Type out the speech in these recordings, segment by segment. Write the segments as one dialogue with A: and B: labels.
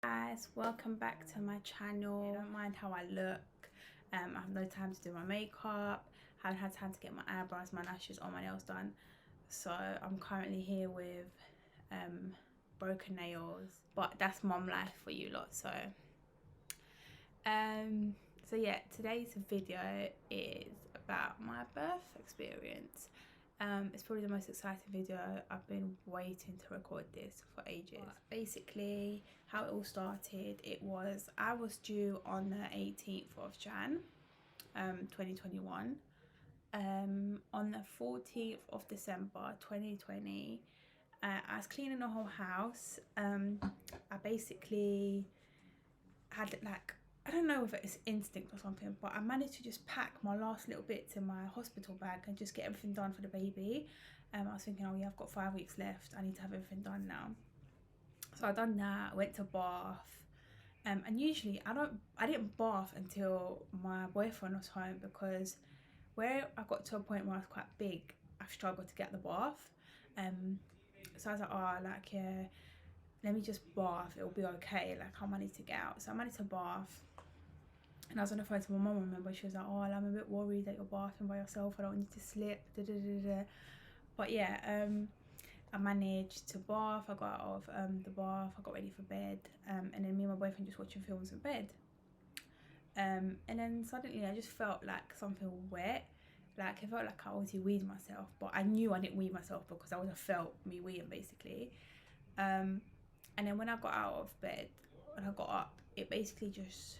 A: Guys, welcome back to my channel. Don't mind how I look. I have no time to do my makeup, haven't had time to get my eyebrows, my lashes or my nails done, so I'm currently here with broken nails, but that's mom life for you lot. So yeah, today's video is about my birth experience. It's probably the most exciting video. I've been waiting to record this for ages. But basically, how it all started, I was due on the 18th of Jan 2021. On the 14th of December 2020, I was cleaning the whole house. I basically had I don't know if it's instinct or something, but I managed to just pack my last little bits in my hospital bag and just get everything done for the baby. I was thinking, oh yeah, I've got 5 weeks left, I need to have everything done now. So I done that, I went to bath, and usually I didn't bath until my boyfriend was home, because where I got to a point where I was quite big, I struggled to get the bath. So I was like, oh, like, yeah, let me just bath, it'll be okay, like I'll manage to get out. So I managed to bath, and I was on the phone to my mum, remember, she was like, oh, I'm a bit worried that you're bathing by yourself, I don't want you to slip, da, da, da, da. But yeah, I managed to bath, I got out of the bath, I got ready for bed, and then me and my boyfriend just watching films in bed. And then suddenly I just felt like something wet, like it felt like I obviously weed myself, but I knew I didn't weed myself because I would have felt me weeing basically. And then when I got out of bed, when I got up, it basically just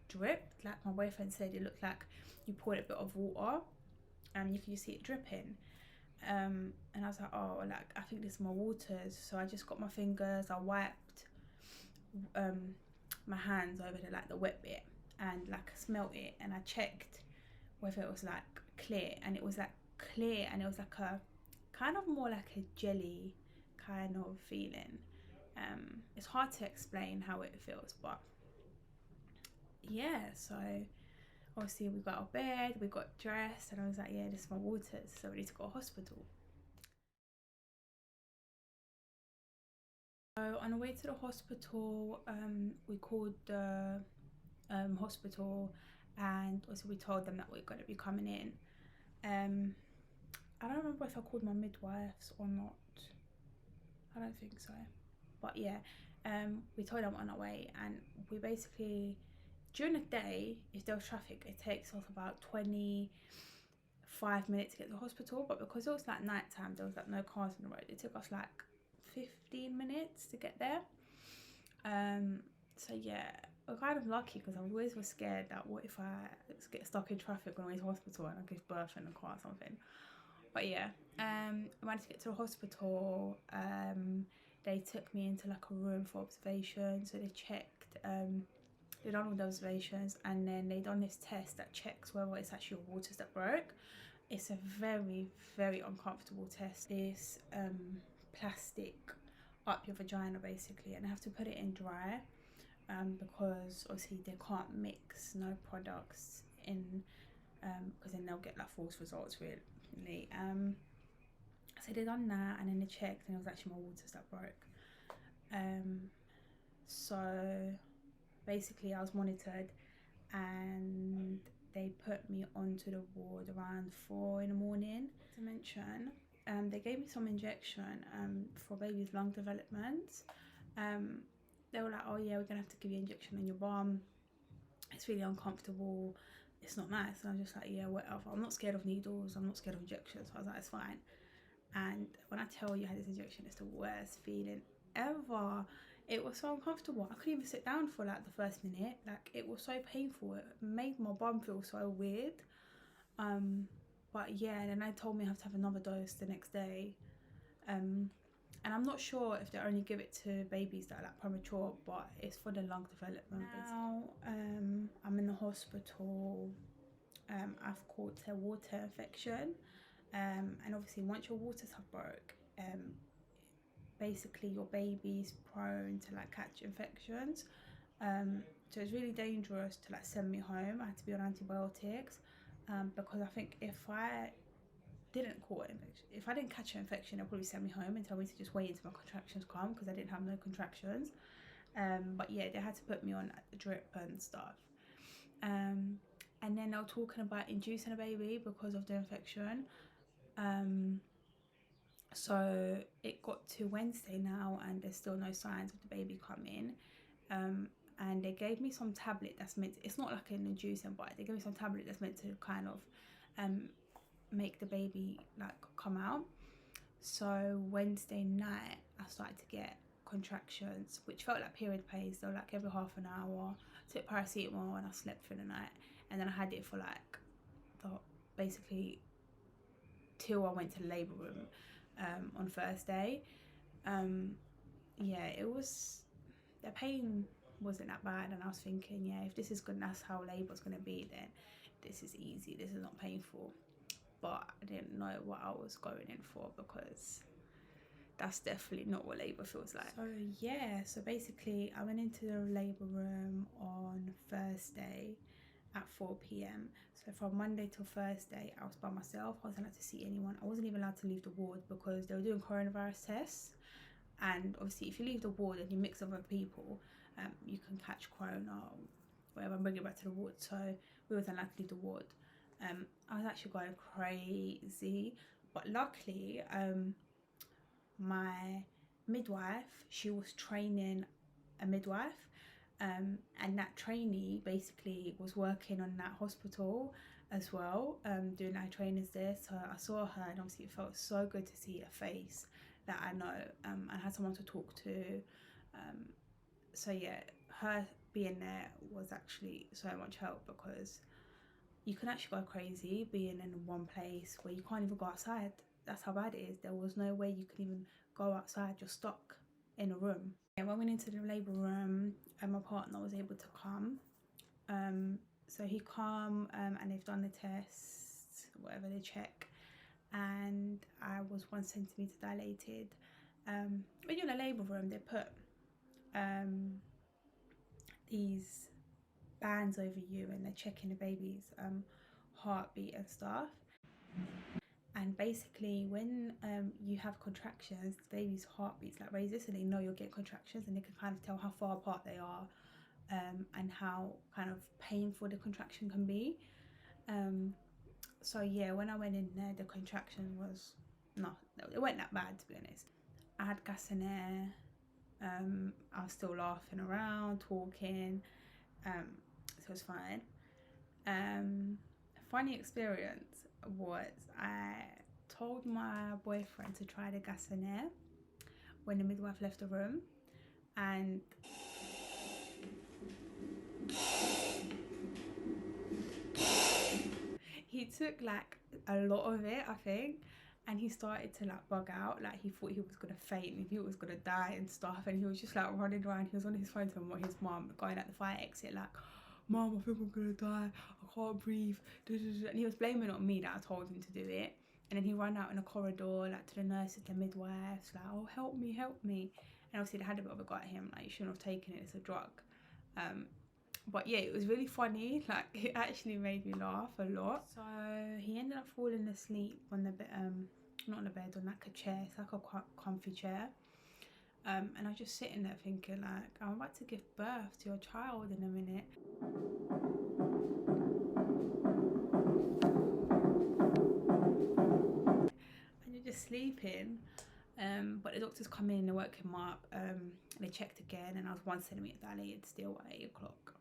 A: dripped. Like my boyfriend said, it looked like you poured a bit of water and you can just see it dripping. And I was like, oh, like I think this is my waters. So I just got my fingers, I wiped my hands over the wet bit, and like smelt it, and I checked whether it was like clear, and it was like clear, and it was like a kind of more like a jelly kind of feeling. It's hard to explain how it feels, but yeah, so obviously we got out of bed, we got dressed, and I was like, yeah, this is my waters, so we need to go to hospital. So on the way to the hospital, we called the hospital, and also we told them that we're going to be coming in. I don't remember if I called my midwives or not. I don't think so. But yeah, we told them on our way, and we basically, during the day, if there was traffic, it takes us about 25 minutes to get to the hospital. But because it was like night time, there was like no cars on the road, it took us like 15 minutes to get there. So yeah, we're kind of lucky, because I always was scared that what if I get stuck in traffic on the way to hospital and I give birth in the car or something. But yeah, I managed to get to the hospital. They took me into like a room for observation, so they checked, they done all the observations, and then they done this test that checks whether it's actually your waters that broke. It's a very, very uncomfortable test. This plastic up your vagina basically, and I have to put it in dry, because obviously they can't mix no products in, because then they'll get like false results really. So they done that, and then they checked, and it was actually my waters that broke. So basically I was monitored, and they put me onto the ward around 4 in the morning. To mention, they gave me some injection for baby's lung development. They were like, oh yeah, we're gonna have to give you an injection in your bum, it's really uncomfortable, it's not nice. And I'm just like, yeah, whatever, I'm not scared of needles, I'm not scared of injections. So I was like, it's fine. And when I tell you I had this injection, it's the worst feeling ever. It was so uncomfortable, I couldn't even sit down for like the first minute. Like, it was so painful, it made my bum feel so weird. But yeah, and then they told me I have to have another dose the next day. And I'm not sure if they only give it to babies that are like premature, but it's for the lung development. Now I'm in the hospital. I've caught a water infection, and obviously once your waters have broke, basically your baby's prone to like catch infections. So it's really dangerous to like send me home. I had to be on antibiotics, because I think if I didn't catch an infection, they'll probably send me home and tell me to just wait until my contractions come, because I didn't have no contractions. But yeah, they had to put me on like, the drip and stuff. And then they were talking about inducing a baby because of the infection. So it got to Wednesday now and there's still no signs of the baby coming. And they gave me some tablet that's meant to, it's not like an inducing, but they gave me some tablet that's meant to kind of make the baby like come out. So Wednesday night I started to get contractions which felt like period pains. They were like every half an hour. I took paracetamol and I slept through the night, and then I had it for like basically till I went to the labour room on Thursday. Yeah, it was, the pain wasn't that bad, and I was thinking, yeah, if this is good, that's how labour's going to be, then this is easy, this is not painful. But I didn't know what I was going in for, because that's definitely not what labour feels like. So yeah, so basically I went into the labour room on Thursday at 4 p.m. So from Monday till Thursday I was by myself. I wasn't allowed to see anyone. I wasn't even allowed to leave the ward because they were doing coronavirus tests, and obviously if you leave the ward and you mix with other people, you can catch corona or whatever and bring it back to the ward. So we wasn't allowed to leave the ward. I was actually going crazy, but luckily my midwife, she was training a midwife, and that trainee basically was working on that hospital as well, doing our trainings there. So I saw her, and obviously it felt so good to see a face that I know, and had someone to talk to. So yeah, her being there was actually so much help, because you can actually go crazy being in one place where you can't even go outside. That's how bad it is. There was no way you could even go outside. You're stuck in a room. Yeah, when I went into the labour room, my partner was able to come. So he come, and they've done the tests, whatever they check, and I was 1 centimetre dilated. When you're in a labour room, they put these bands over you, and they're checking the baby's heartbeat and stuff. And basically when you have contractions, the baby's heartbeat's like raises, so they know you'll get contractions, and they can kind of tell how far apart they are, and how kind of painful the contraction can be. So yeah, when I went in there, the contraction was no, it wasn't that bad, to be honest. I had gas in air. I was still laughing around, talking, so it was fine. Funny experience was I told my boyfriend to try the gas and air when the midwife left the room, and he took like a lot of it, I think, and he started to like bug out. Like he thought he was gonna faint, he thought he was gonna die and stuff, and he was just like running around. He was on his phone to his mum, going at the fire exit like, "Mum, I think I'm gonna die, I can't breathe," and he was blaming it on me that I told him to do it. And then he ran out in a corridor like to the nurses, the midwives, like, "Oh, help me, help me." And obviously they had a bit of a go at him, like, "You shouldn't have taken it, it's a drug." But yeah, it was really funny. Like, it actually made me laugh a lot. So he ended up falling asleep on the bed, not on the bed, on like a chair. It's like a comfy chair. And I was just sitting there thinking, like, I'm about to give birth to your child in a minute. And you're just sleeping. But the doctors come in, they woke him up, and they checked again, and I was 1 centimetre dilated still at 8 o'clock.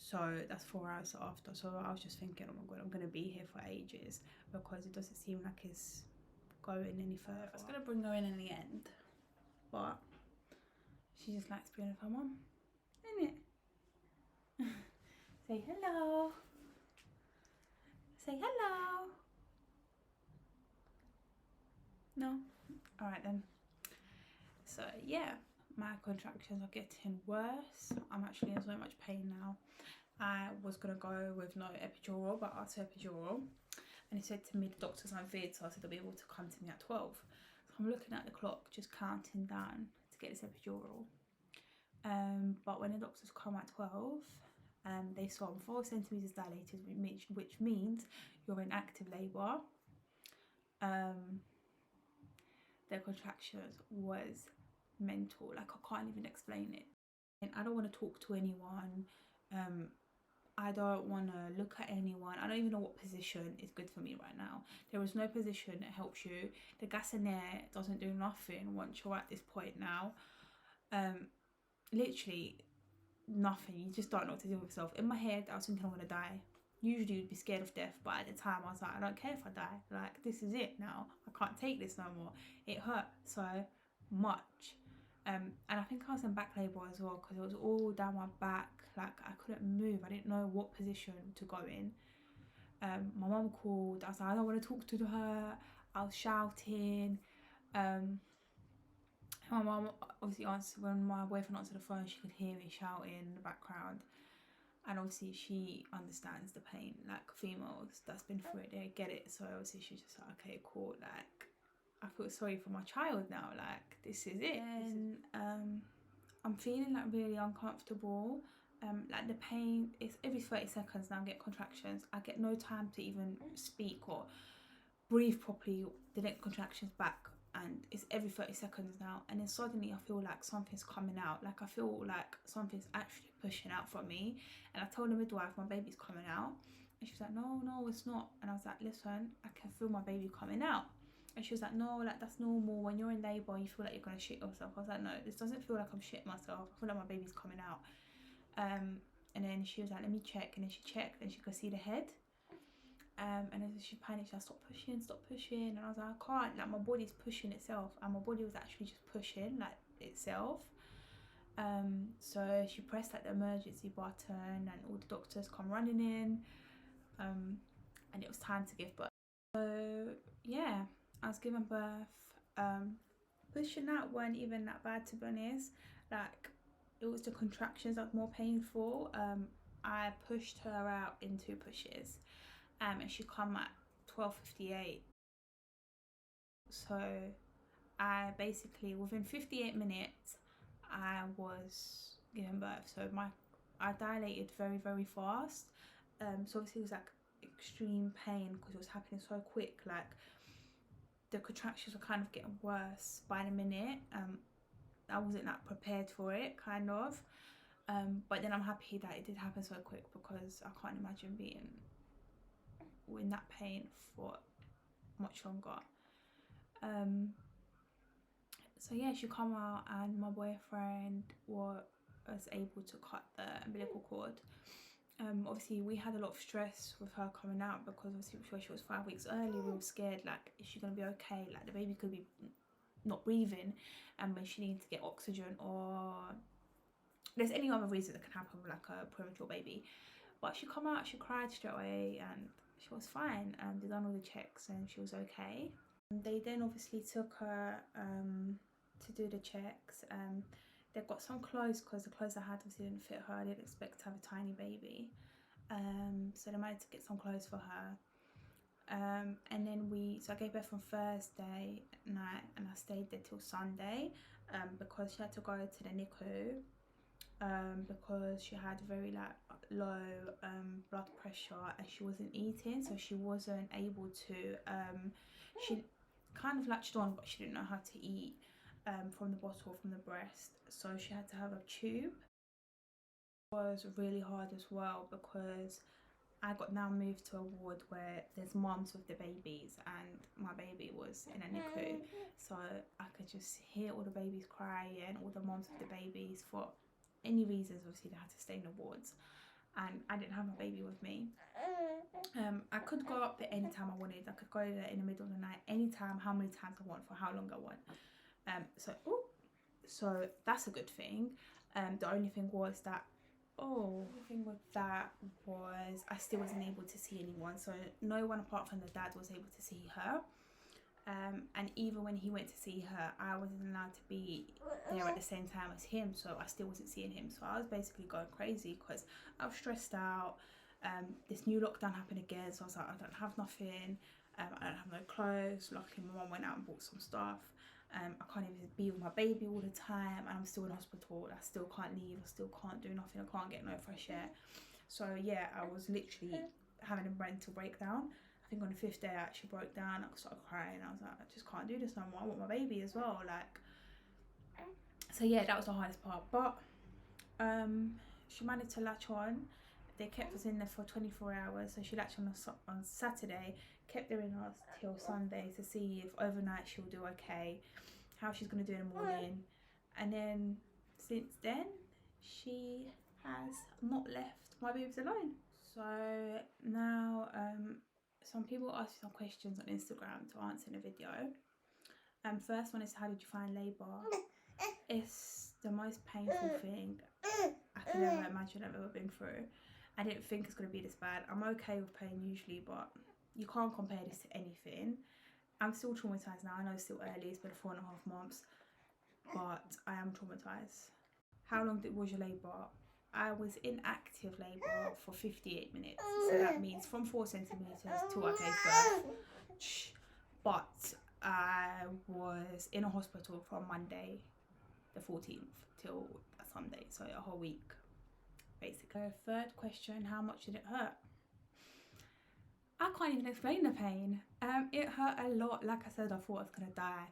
A: So that's 4 hours after. So I was just thinking, oh my god, I'm gonna be here for ages, because it doesn't seem like it's going any further. I was gonna bring her in the end, but she just likes being with her mum, innit? Say hello. Say hello. No? Alright then. So yeah, my contractions are getting worse. I'm actually in so much pain now. I was gonna go with no epidural, but I asked for epidural, and he said to me the doctor's on vid, so I said they'll be able to come to me at 12. So I'm looking at the clock, just counting down to get this epidural. But when the doctors come at 12, they saw I'm 4 centimetres dilated, which means you're in active labour. Their contractions was mental, like I can't even explain it. And I don't want to talk to anyone. I don't want to look at anyone. I don't even know what position is good for me right now. There is no position that helps you. The Gassonet doesn't do nothing once you're at this point now. Literally nothing. You just don't know what to do with yourself. In my head, I was thinking I'm going to die. Usually you'd be scared of death, but at the time I was like, I don't care if I die. Like, this is it now. I can't take this no more. It hurt so much. And I think I was in back labour as well, because it was all down my back. Like, I couldn't move. I didn't know what position to go in. My mum called. I was like, I don't want to talk to her. I was shouting. My mum obviously answered. When my boyfriend answered the phone, she could hear me shouting in the background. And obviously she understands the pain, like females that's been through it, they get it. So obviously she's just like, okay, cool, like I feel sorry for my child now, like this is it. And I'm feeling like really uncomfortable. Like the pain is every 30 seconds now I get contractions. I get no time to even speak or breathe properly. The next contraction's back, and it's every 30 seconds now. And then suddenly I feel like something's coming out. Like I feel like something's actually pushing out from me. And I told the midwife my baby's coming out, and she was like, no, it's not. And I was like, listen, I can feel my baby coming out. And she was like, no, like that's normal. When you're in labour, you feel like you're gonna shit yourself. I was like, no, this doesn't feel like I'm shitting myself. I feel like my baby's coming out. And then she was like, let me check. And then she checked, and she could see the head. And then she panicked. She like, stop pushing. And I was like, I can't. Like my body's pushing itself, and my body was actually just pushing like itself. So she pressed like the emergency button, and all the doctors come running in. And it was time to give birth. So yeah, I was giving birth. Pushing out weren't even that bad, to be honest. Like it was the contractions that were more painful. I pushed her out in 2 pushes, and she come at 12:58. So I basically, within 58 minutes, I was giving birth. So I dilated very, very fast. So obviously it was like extreme pain because it was happening so quick. Like the contractions were kind of getting worse by the minute. I wasn't that prepared for it, kind of. But then I'm happy that it did happen so quick, because I can't imagine being in that pain for much longer. So yeah, she come out, and my boyfriend was able to cut the umbilical cord. Obviously we had a lot of stress with her coming out, because obviously she was 5 weeks early. We were scared, like, is she gonna be okay? Like the baby could be not breathing, and when she needs to get oxygen, or there's any other reason that can happen with like a premature baby. But she come out, she cried straight away, and she was fine. They done all the checks, and she was okay. They then obviously took her to do the checks. They've got some clothes, because the clothes I had obviously didn't fit her. I didn't expect to have a tiny baby. So they managed to get some clothes for her. And then so I gave birth on Thursday night, and I stayed there till Sunday, because she had to go to the NICU, because she had very like low blood pressure, and she wasn't eating, so she wasn't able to, she kind of latched on, but she didn't know how to eat from the bottle or from the breast, so she had to have a tube. It was really hard as well, because I got now moved to a ward where there's mums with the babies, and my baby was in a NICU, so I could just hear all the babies crying, all the mums with the babies. For any reasons, obviously they had to stay in the wards, and I didn't have my baby with me. I could go up there anytime I wanted. I could go there in the middle of the night, anytime, how many times I want, for how long I want. So that's a good thing. The only thing was that the thing with that was I still wasn't able to see anyone, so no one apart from the dad was able to see her. And even when he went to see her, I wasn't allowed to be there at the same time as him, so I still wasn't seeing him. So I was basically going crazy, because I was stressed out. This new lockdown happened again, so I was like, I don't have nothing. I don't have no clothes. Luckily my mum went out and bought some stuff. I can't even be with my baby all the time, and I'm still in hospital. I still can't leave, I still can't do nothing, I can't get no fresh air. So yeah, I was literally having a mental breakdown. I think on the 5th day I actually broke down. I started crying. I was like, I just can't do this no more. I want my baby as well. Like, so yeah, that was the hardest part. But She managed to latch on. They kept us in there for 24 hours, so she latched on Saturday, kept her in us till Sunday to see if overnight she'll do okay, how she's going to do in the morning. And then since then, she has not left my boobs alone. So now some people asked some questions on Instagram to answer in a video. First one is, how did you find labour? It's the most painful thing I can ever imagine I've ever been through. I didn't think it's going to be this bad. I'm okay with pain usually, but you can't compare this to anything. I'm still traumatised now. I know it's still early, it's been 4.5 months, but I am traumatised. How long was your labour? I was in active labour for 58 minutes. So that means from 4 centimetres till I gave birth. But I was in a hospital from Monday the 14th till Sunday, so a whole week basically. Third question, how much did it hurt? I can't even explain the pain. It hurt a lot. Like I said, I thought I was gonna die.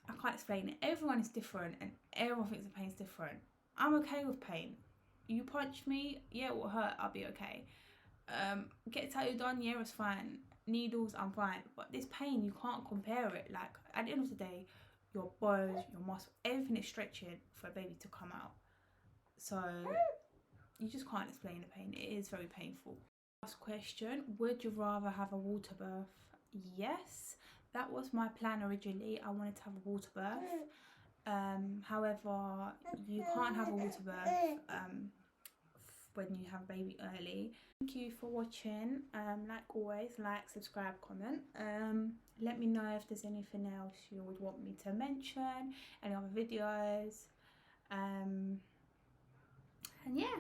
A: I can't explain it. Everyone is different and everyone thinks the pain's different. I'm okay with pain. You punch me, yeah, it will hurt, I'll be okay. Get tattooed on, yeah, it's fine. Needles, I'm fine. But this pain, you can't compare it. Like, at the end of the day, your bones, your muscle, everything is stretching for a baby to come out. So you just can't explain the pain. It is very painful. Last question, would you rather have a water birth? Yes, that was my plan originally. I wanted to have a water birth. However, you can't have a water birth when you have a baby early. Thank you for watching. Like always, like, subscribe, comment. Let me know if there's anything else you would want me to mention, any other videos. And yeah.